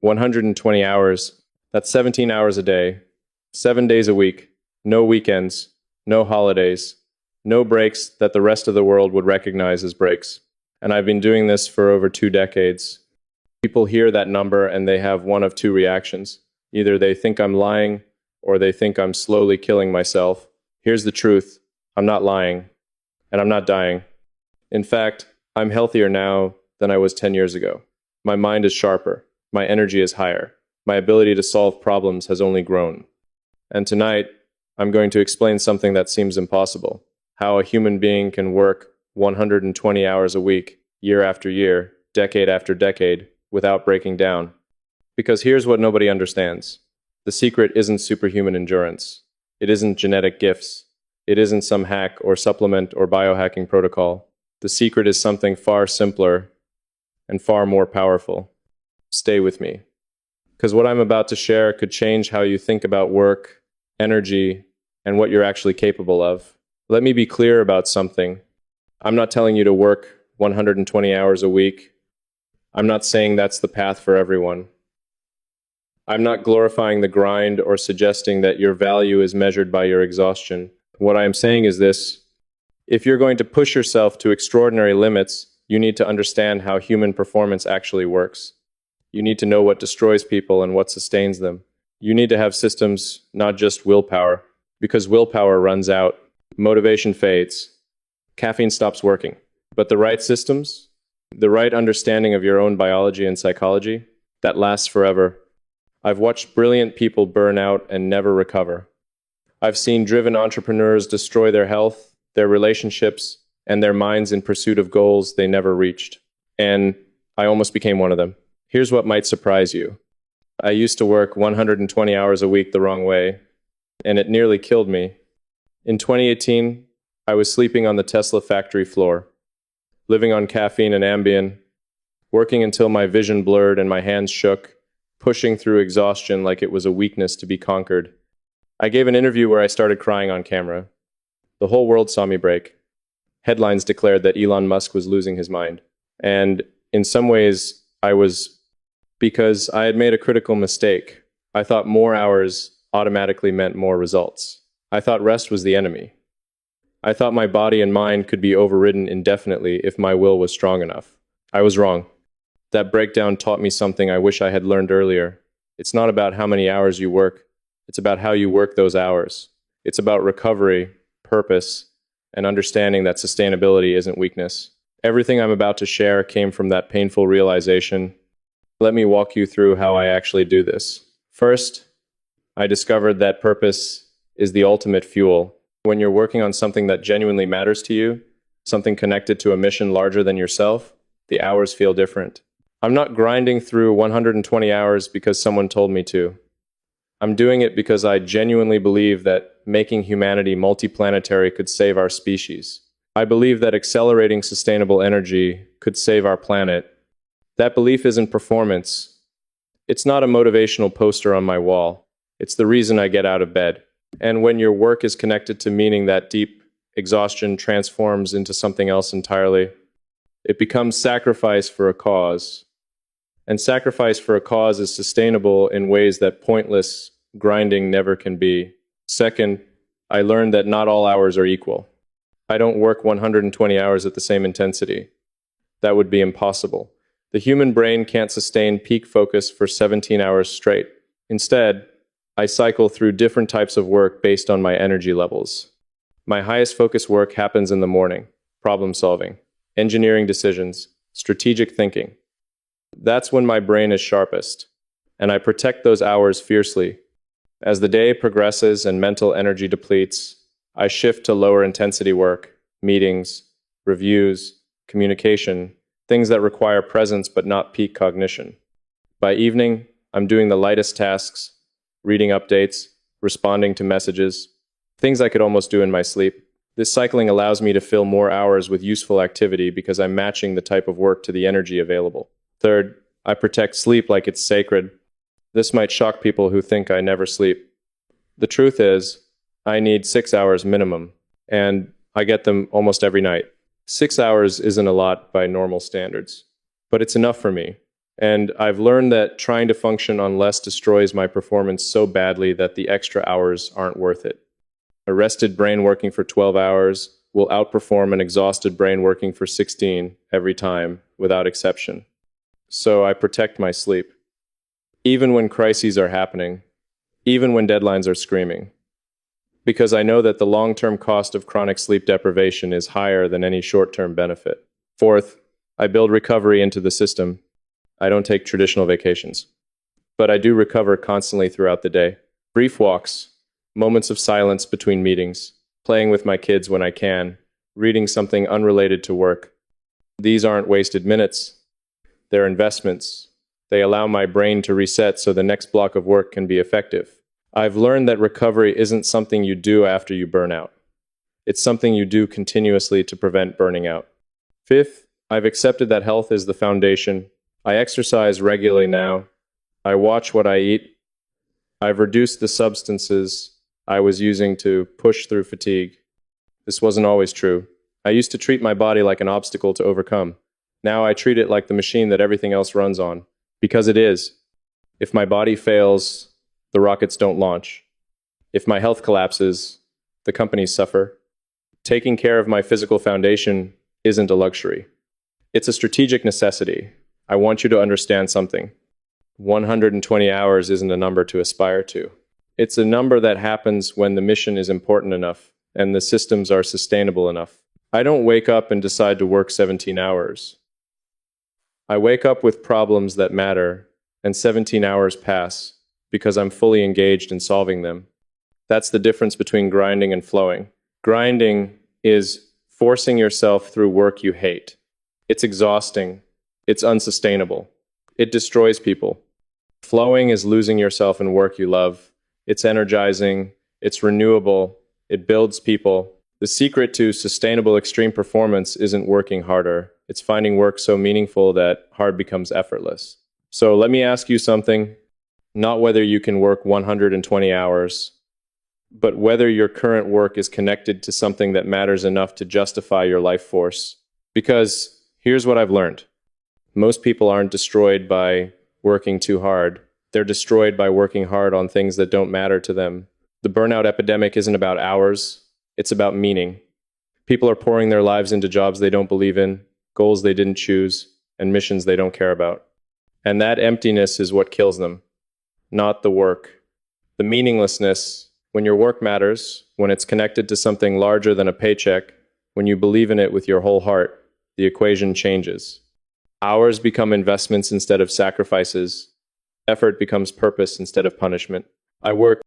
120 hours, that's 17 hours a day, 7 days a week, no weekends, no holidays, no breaks that the rest of the world would recognize as breaks. And I've been doing this for over 2 decades. People hear that number and they have one of two reactions. Either they think I'm lying or they think I'm slowly killing myself. Here's the truth. I'm not lying, and I'm not dying. In fact, I'm healthier now than I was 10 years ago. My mind is sharper. My energy is higher. My ability to solve problems has only grown. And tonight, I'm going to explain something that seems impossible. How a human being can work 120 hours a week, year after year, decade after decade, without breaking down. Because here's what nobody understands. The secret isn't superhuman endurance. It isn't genetic gifts. It isn't some hack or supplement or biohacking protocol. The secret is something far simpler and far more powerful. Stay with me. Because what I'm about to share could change how you think about work, energy, and what you're actually capable of. Let me be clear about something. I'm not telling you to work 120 hours a week. I'm not saying that's the path for everyone. I'm not glorifying the grind or suggesting that your value is measured by your exhaustion. What I am saying is this: if you're going to push yourself to extraordinary limits, you need to understand how human performance actually works. You need to know what destroys people and what sustains them. You need to have systems, not just willpower, because willpower runs out, motivation fades, caffeine stops working. But the right systems, the right understanding of your own biology and psychology, that lasts forever. I've watched brilliant people burn out and never recover. I've seen driven entrepreneurs destroy their health, their relationships, and their minds in pursuit of goals they never reached. And I almost became one of them. Here's what might surprise you. I used to work 120 hours a week the wrong way, and it nearly killed me. In 2018, I was sleeping on the Tesla factory floor, living on caffeine and Ambien, working until my vision blurred and my hands shook, pushing through exhaustion like it was a weakness to be conquered. I gave an interview where I started crying on camera. The whole world saw me break. Headlines declared that Elon Musk was losing his mind. And in some ways, because I had made a critical mistake. I thought more hours automatically meant more results. I thought rest was the enemy. I thought my body and mind could be overridden indefinitely if my will was strong enough. I was wrong. That breakdown taught me something I wish I had learned earlier. It's not about how many hours you work. It's about how you work those hours. It's about recovery, purpose, and understanding that sustainability isn't weakness. Everything I'm about to share came from that painful realization. Let me walk you through how I actually do this. First, I discovered that purpose is the ultimate fuel. When you're working on something that genuinely matters to you, something connected to a mission larger than yourself, the hours feel different. I'm not grinding through 120 hours because someone told me to. I'm doing it because I genuinely believe that making humanity multiplanetary could save our species. I believe that accelerating sustainable energy could save our planet. That belief isn't performance. It's not a motivational poster on my wall. It's the reason I get out of bed. And when your work is connected to meaning, that deep exhaustion transforms into something else entirely. It becomes sacrifice for a cause. And sacrifice for a cause is sustainable in ways that pointless grinding never can be. Second, I learned that not all hours are equal. I don't work 120 hours at the same intensity. That would be impossible. The human brain can't sustain peak focus for 17 hours straight. Instead, I cycle through different types of work based on my energy levels. My highest focus work happens in the morning: problem solving, engineering decisions, strategic thinking. That's when my brain is sharpest, and I protect those hours fiercely. As the day progresses and mental energy depletes, I shift to lower intensity work, meetings, reviews, communication, things that require presence but not peak cognition. By evening, I'm doing the lightest tasks, reading updates, responding to messages, things I could almost do in my sleep. This cycling allows me to fill more hours with useful activity because I'm matching the type of work to the energy available. Third, I protect sleep like it's sacred. This might shock people who think I never sleep. The truth is, I need 6 hours minimum, and I get them almost every night. 6 hours isn't a lot by normal standards, but it's enough for me. And I've learned that trying to function on less destroys my performance so badly that the extra hours aren't worth it. A rested brain working for 12 hours will outperform an exhausted brain working for 16 every time, without exception. So I protect my sleep. Even when crises are happening, even when deadlines are screaming. Because I know that the long-term cost of chronic sleep deprivation is higher than any short-term benefit. Fourth, I build recovery into the system. I don't take traditional vacations. But I do recover constantly throughout the day. Brief walks, moments of silence between meetings, playing with my kids when I can, reading something unrelated to work. These aren't wasted minutes. They're investments. They allow my brain to reset so the next block of work can be effective. I've learned that recovery isn't something you do after you burn out. It's something you do continuously to prevent burning out. Fifth, I've accepted that health is the foundation. I exercise regularly now. I watch what I eat. I've reduced the substances I was using to push through fatigue. This wasn't always true. I used to treat my body like an obstacle to overcome. Now I treat it like the machine that everything else runs on. Because it is. If my body fails, the rockets don't launch. If my health collapses, the companies suffer. Taking care of my physical foundation isn't a luxury. It's a strategic necessity. I want you to understand something. 120 hours isn't a number to aspire to. It's a number that happens when the mission is important enough and the systems are sustainable enough. I don't wake up and decide to work 17 hours. I wake up with problems that matter, and 17 hours pass because I'm fully engaged in solving them. That's the difference between grinding and flowing. Grinding is forcing yourself through work you hate. It's exhausting. It's unsustainable. It destroys people. Flowing is losing yourself in work you love. It's energizing. It's renewable. It builds people. The secret to sustainable extreme performance isn't working harder. It's finding work so meaningful that hard becomes effortless. So let me ask you something. Not whether you can work 120 hours, but whether your current work is connected to something that matters enough to justify your life force. Because here's what I've learned. Most people aren't destroyed by working too hard. They're destroyed by working hard on things that don't matter to them. The burnout epidemic isn't about hours. It's about meaning. People are pouring their lives into jobs they don't believe in, goals they didn't choose, and missions they don't care about. And that emptiness is what kills them, not the work. The meaninglessness, when your work matters, when it's connected to something larger than a paycheck, when you believe in it with your whole heart, the equation changes. Hours become investments instead of sacrifices. Effort becomes purpose instead of punishment. I work